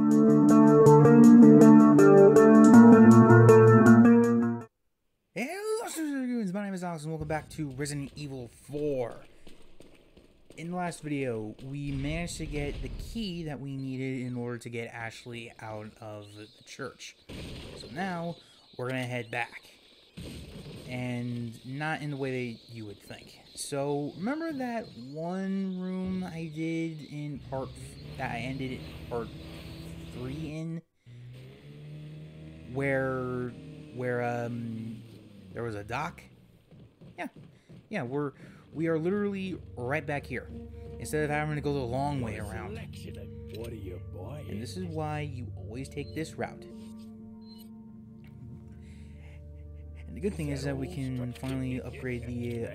My name is Alex and welcome back to Resident Evil 4. In the last video, we managed to get the key that we needed in order to get Ashley out of the church. So now, we're going to head back. And not in the way that you would think. So, remember that one room I did in that I ended in part 3 in? Where there was a dock? Yeah, we are literally right back here, instead of having to go the long way around. And this is why you always take this route. And the good thing is that we can finally upgrade the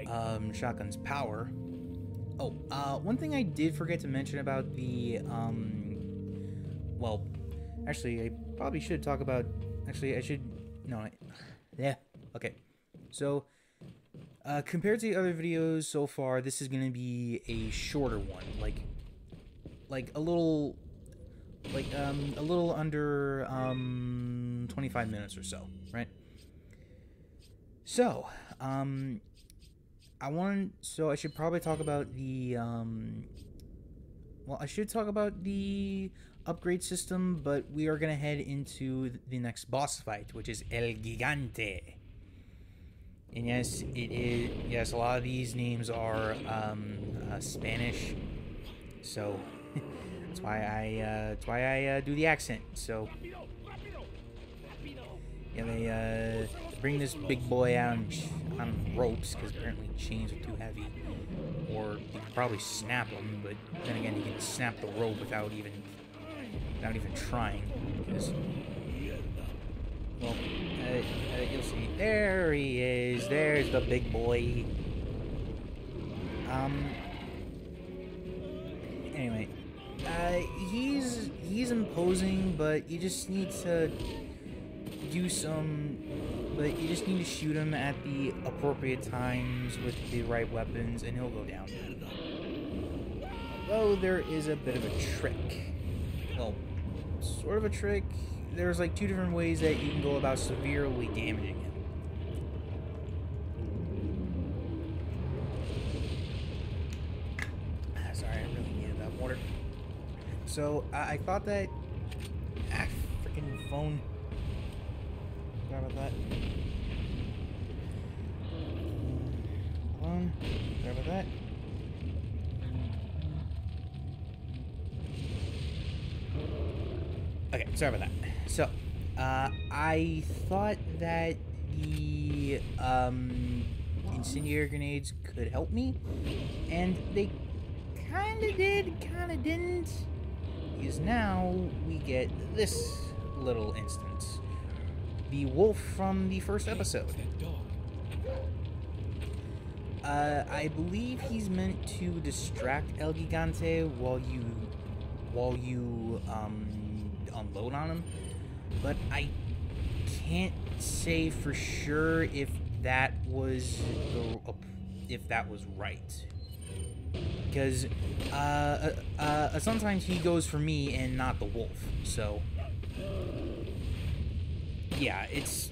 shotgun's power. Oh, one thing I did forget to mention about the, well, actually, I probably should talk about, okay. So, compared to the other videos so far, this is going to be a shorter one, like a little under 25 minutes or so, right? So, I should probably talk about the I should talk about the upgrade system, but we are going to head into the next boss fight, which is El Gigante. And yes, it is. Yes, a lot of these names are Spanish, so that's why I do the accent. So yeah, they bring this big boy out on ropes because apparently chains are too heavy, or you could probably snap them. But then again, you can snap the rope without even trying, because. Well, you'll see. There he is. There's the big boy. Anyway, he's imposing, but you just need to do some. But you just need to shoot him at the appropriate times with the right weapons, and he'll go down. Although there is a bit of a trick. Well, sort of a trick. There's like 2 different ways that you can go about severely damaging him. Sorry, I really needed that water. So, I thought that... freaking phone. Sorry about that. Hold on. Sorry about that. Okay, sorry about that. So, I thought that the incendiary grenades could help me, and they kinda did, kinda didn't, because now we get this little instance. The wolf from the first episode. I believe he's meant to distract El Gigante while you unload on him, but I can't say for sure if that was right, because sometimes he goes for me and not the wolf. So yeah, it's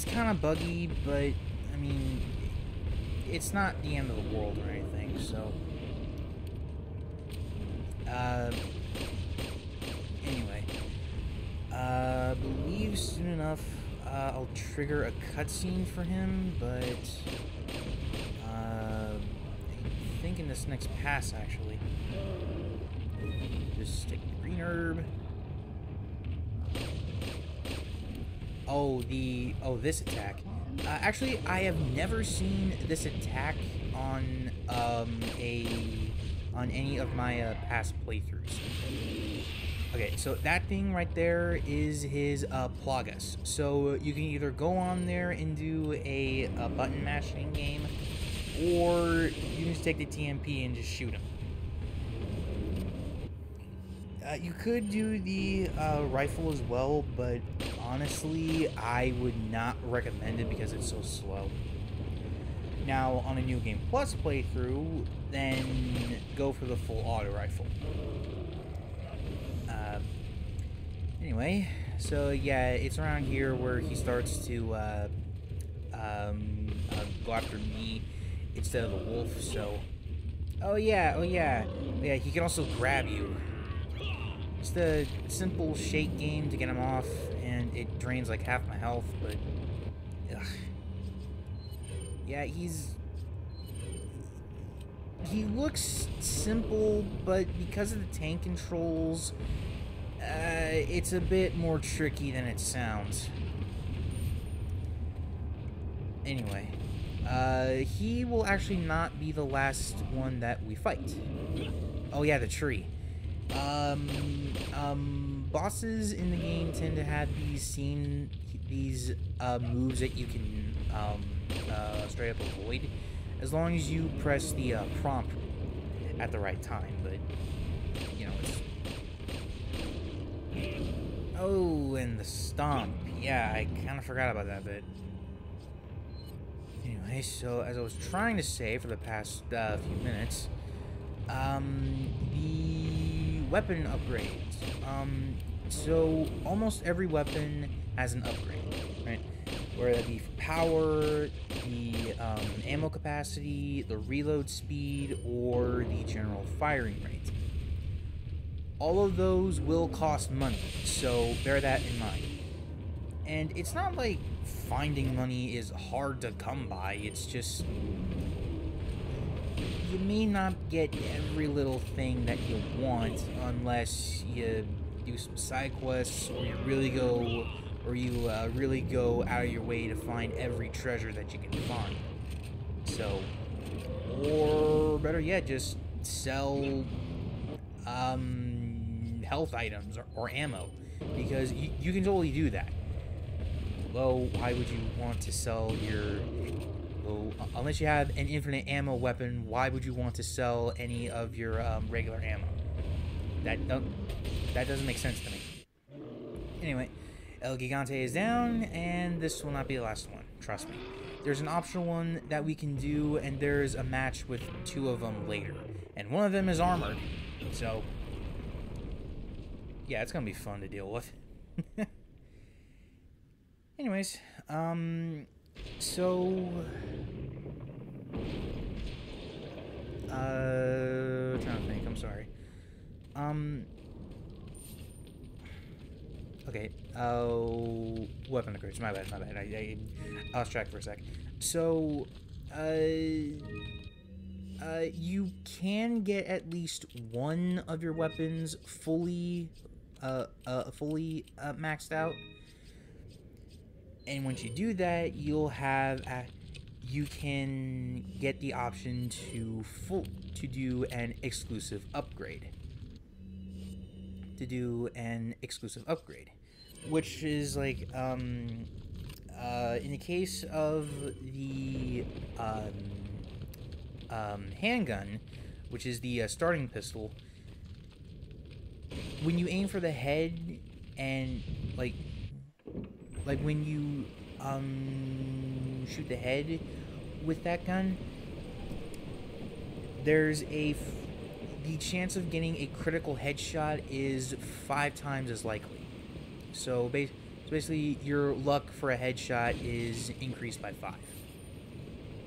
kind of buggy, but I mean, it's not the end of the world or anything. So anyway, I believe soon enough I'll trigger a cutscene for him, but I think in this next pass, actually. Just take the green herb. Oh, this attack. Actually, I have never seen this attack on any of my past playthroughs. Okay, so that thing right there is his Plagas. So you can either go on there and do a button mashing game, or you can just take the TMP and just shoot him. You could do the rifle as well, but honestly, I would not recommend it because it's so slow. Now, on a New Game Plus playthrough, then go for the full auto rifle. Anyway, so yeah, it's around here where he starts to go after me instead of the wolf. So, oh yeah, he can also grab you. Just a simple shake game to get him off, and it drains like half my health. But ugh. Yeah, he looks simple, but because of the tank controls, it's a bit more tricky than it sounds. Anyway, he will actually not be the last one that we fight. Oh yeah, the tree. Bosses in the game tend to have these moves that you can straight up avoid, as long as you press the prompt at the right time. But you know, it's and the stomp. Yeah, I kind of forgot about that bit. Anyway, so as I was trying to say for the past few minutes, the weapon upgrades. So almost every weapon has an upgrade, right? Whether that be for power, the ammo capacity, the reload speed, or the general firing rate. All of those will cost money, so bear that in mind. And it's not like finding money is hard to come by, it's just you may not get every little thing that you want unless you do some side quests, or you really go out of your way to find every treasure that you can find. So, or better yet, just sell health items or ammo, because you can totally do that. Well, why would you want to sell your... Well, unless you have an infinite ammo weapon, why would you want to sell any of your regular ammo? That doesn't make sense to me. Anyway, El Gigante is down, and this will not be the last one. Trust me. There's an optional one that we can do, and there's a match with 2 of them later. And one of them is armored. So, yeah, it's gonna be fun to deal with. Anyways, so... trying to think, I'm sorry. Okay, weapon upgrades, my bad, I lost track for a sec. So, you can get at least one of your weapons fully maxed out. And once you do that, you'll have you can get the option to do an exclusive upgrade. Which is like in the case of the handgun, which is the starting pistol. When you aim for the head and like when you shoot the head with that gun, there's the chance of getting a critical headshot is 5 times as likely. So basically, your luck for a headshot is increased by 5.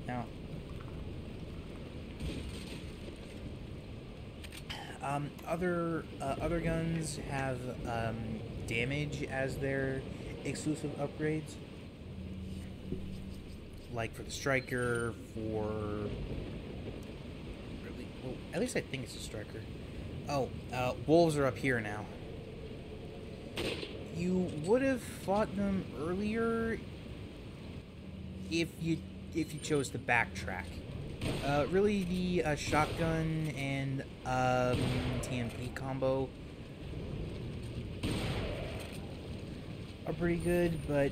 Now, other guns have damage as their exclusive upgrades, like for the striker, well, at least I think it's a striker. Oh, wolves are up here now. You would have fought them earlier if you chose to backtrack. Really, the shotgun and TMP combo are pretty good, but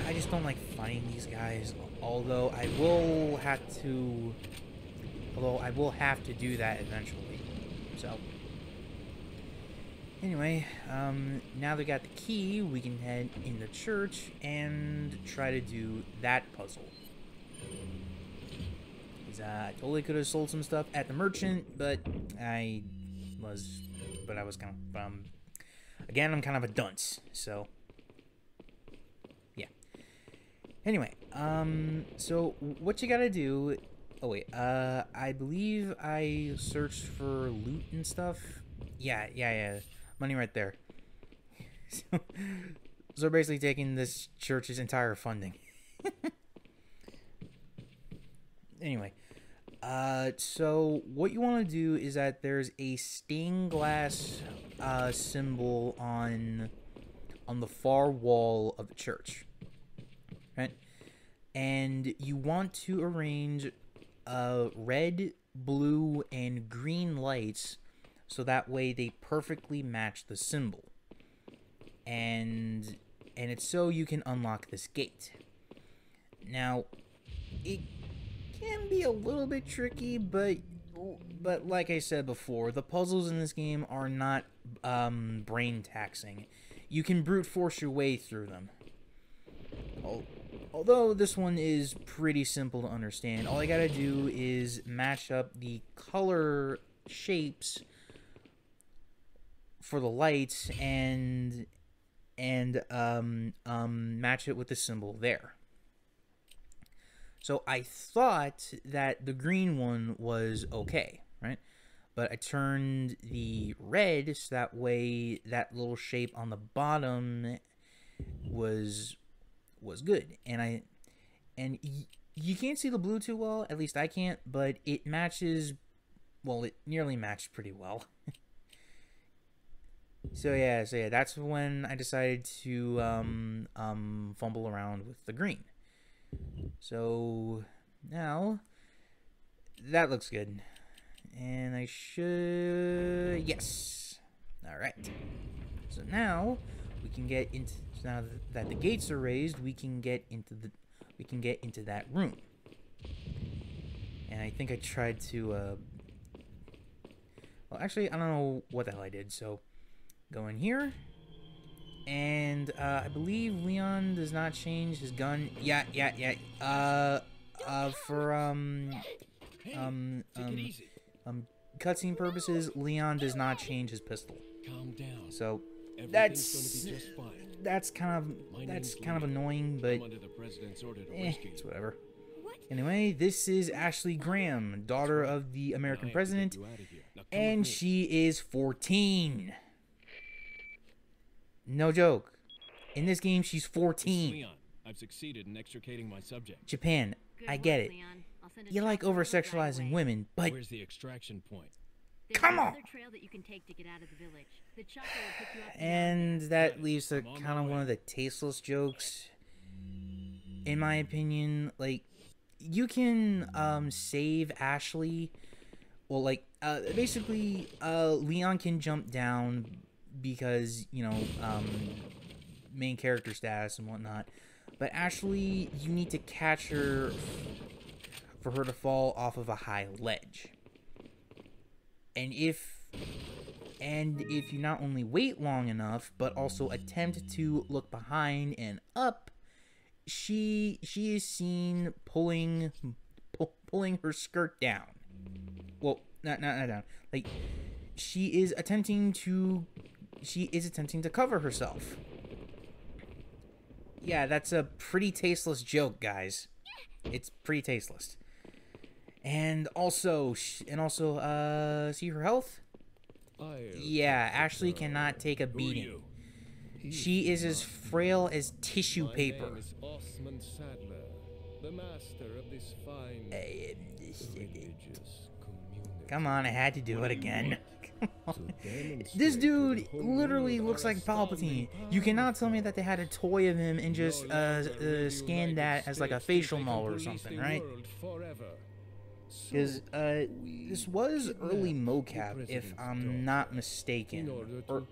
I just don't like fighting these guys. Although I will have to do that eventually. So anyway, now they got the key, we can head in the church and try to do that puzzle. I totally could have sold some stuff at the merchant, but I was kind of Again, I'm kind of a dunce, so yeah. Anyway, so what you gotta do... Oh wait, I believe I searched for loot and stuff. Yeah. Money right there. So they're basically taking this church's entire funding. Anyway, so what you want to do is that there's a stained glass symbol on the far wall of the church, right? And you want to arrange red, blue, and green lights so that way they perfectly match the symbol. And it's so you can unlock this gate. Now, it can be a little bit tricky, but like I said before, the puzzles in this game are not brain taxing. You can brute force your way through them. Although this one is pretty simple to understand. All I gotta do is match up the color shapes for the lights and match it with the symbol there. So I thought that the green one was okay, right? But I turned the red so that way that little shape on the bottom was good. And you can't see the blue too well, at least I can't, but it matches, well, it nearly matched pretty well. So yeah, that's when I decided to fumble around with the green. So now that looks good, and I should, yes. All right. So now we can get into, now that the gates are raised, we can get into that room. And I think I tried to well, actually I don't know what the hell I did. So go in here. And I believe Leon does not change his gun. Yeah. For cutscene purposes, Leon does not change his pistol. Calm down. So that's kind of annoying, but it's whatever. Anyway, this is Ashley Graham, daughter of the American president, and she is 14. No joke. In this game, she's 14. Leon, I've succeeded in extricating my subject. Japan, I get it. You like over-sexualizing women, but... Where's the extraction point? Come on! And that leads to kind of one of the tasteless jokes. In my opinion, like, you can save Ashley. Well, like, basically, Leon can jump down because, you know, main character status and whatnot. But Ashley, you need to catch her for her to fall off of a high ledge. And if you not only wait long enough, but also attempt to look behind and up, she is seen pulling her skirt down. Well, not down. Like, she is attempting to cover herself. Yeah, that's a pretty tasteless joke, guys. It's pretty tasteless. And also, see her health? Yeah, Ashley cannot take a beating. She is as frail as tissue paper. My name is Osman Sadler, the master of this fine religious community. Come on, I had to do it again. This dude literally looks like Palpatine. You cannot tell me that they had a toy of him and just scanned that as like a facial model or something, right? Because this was early mocap, if I'm not mistaken. Or,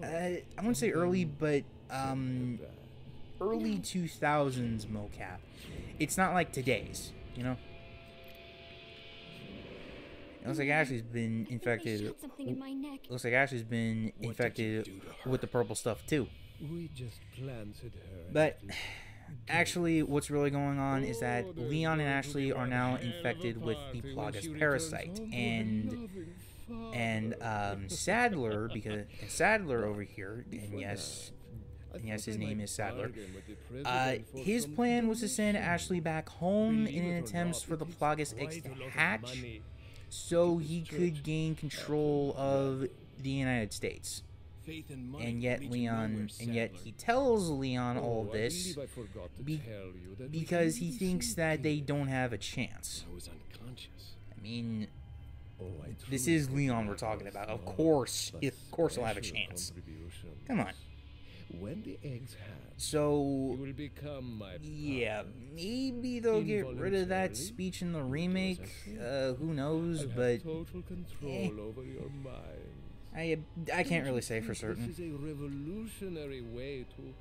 I wouldn't say early, but early 2000s mocap. It's not like today's, you know? It looks like Ashley's been infected. Looks like Ashley's been infected with the purple stuff too. We just planted her. But actually, what's really going on is that Leon and Ashley are now infected with the Plagas parasite, and And Sadler, because Sadler over here, and yes, his name is Sadler. His plan was to send Ashley back home in an attempt for the Plagas eggs to hatch, so he could gain control of the United States. And yet he tells Leon all this because he thinks that they don't have a chance. I mean, this is Leon we're talking about. Of course he'll have a chance. Come on. When the eggs hatch, so, will become my yeah, maybe they'll get rid of that speech in the remake. Who knows? But total control over your mind. I can't really say for certain. This is a revolutionary way to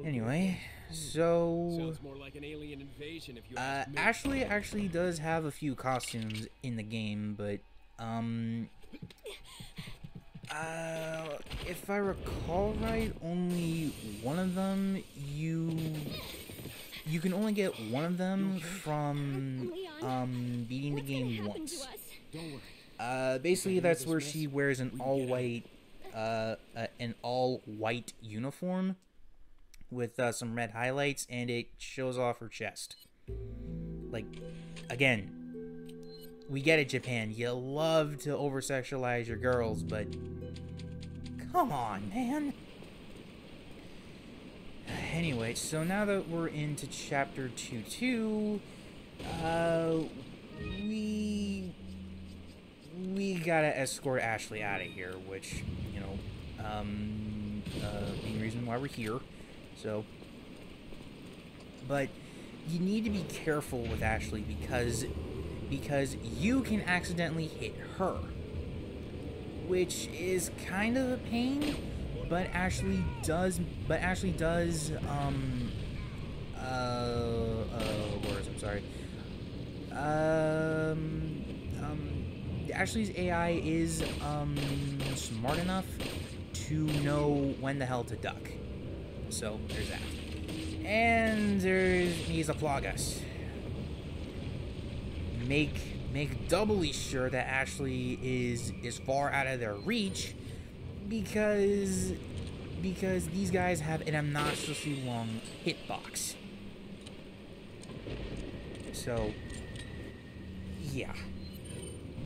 anyway, so sounds more like an alien invasion if you ask me. Ashley actually does have a few costumes in the game, but if I recall right, only one of them you can only get one of them from beating the game once. Basically that's where she wears an all white uniform with some red highlights, and it shows off her chest. Like, again, we get it, Japan. You love to over-sexualize your girls, but come on, man. Anyway, so now that we're into chapter 2-2, we gotta escort Ashley out of here, which, you know, main reason why we're here. So, but you need to be careful with Ashley because you can accidentally hit her, which is kind of a pain, but Ashley does Ashley's AI is smart enough to know when the hell to duck. So there's that. And he's a Plagas. Make doubly sure that Ashley is far out of their reach, because these guys have an obnoxiously long hitbox. So yeah.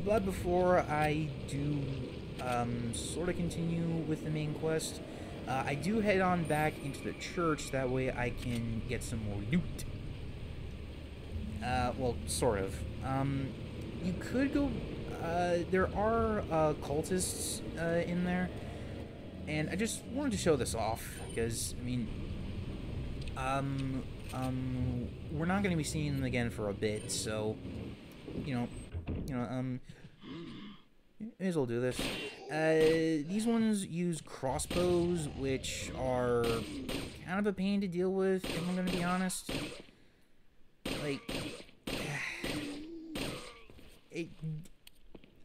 But before I do sort of continue with the main quest, I do head on back into the church. That way I can get some more loot. Well, sort of. You could go, there are, cultists, in there, and I just wanted to show this off, because, I mean, we're not going to be seeing them again for a bit, so, may as well do this. These ones use crossbows, which are kind of a pain to deal with, if I'm going to be honest. Like,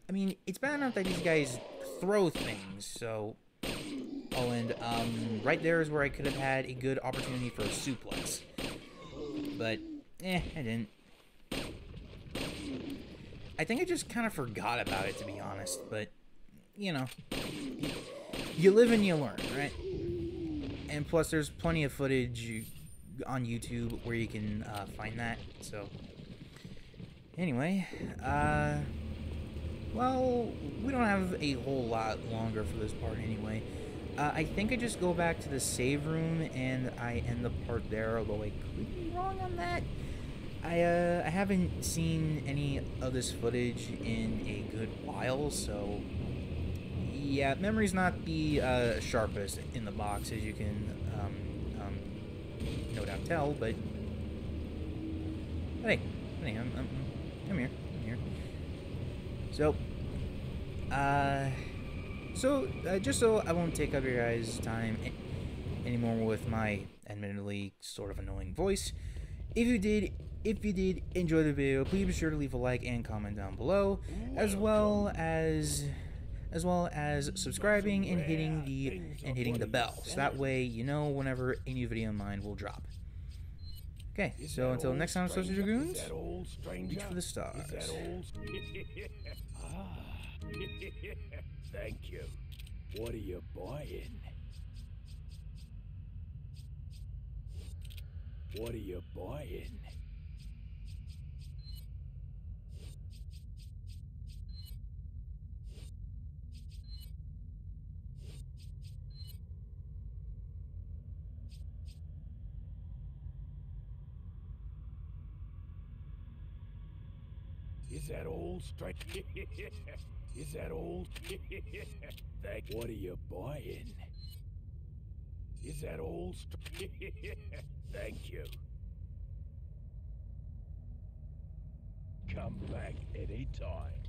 I mean, it's bad enough that these guys throw things, so... Oh, and, right there is where I could have had a good opportunity for a suplex. But, I didn't. I think I just kind of forgot about it, to be honest, but, you know, you live and you learn, right? And plus, there's plenty of footage on YouTube where you can find that, so... Anyway, well, we don't have a whole lot longer for this part anyway. I think I just go back to the save room and I end the part there, although I could be wrong on that. I haven't seen any of this footage in a good while, so yeah, memory's not the sharpest in the box, as you can no doubt tell, but hey, I'm here. So, just so I won't take up your guys' time anymore with my admittedly sort of annoying voice, if you did enjoy the video, please be sure to leave a like and comment down below, as well as subscribing and hitting the bell, so that way you know whenever a new video of mine will drop. Okay, so until next time, Social Dragoons, reach for the stars. Thank you. What are you buying? What are you buying? Is that all straight? Is that all? What are you buying? Is that all straight? Thank you. Come back anytime.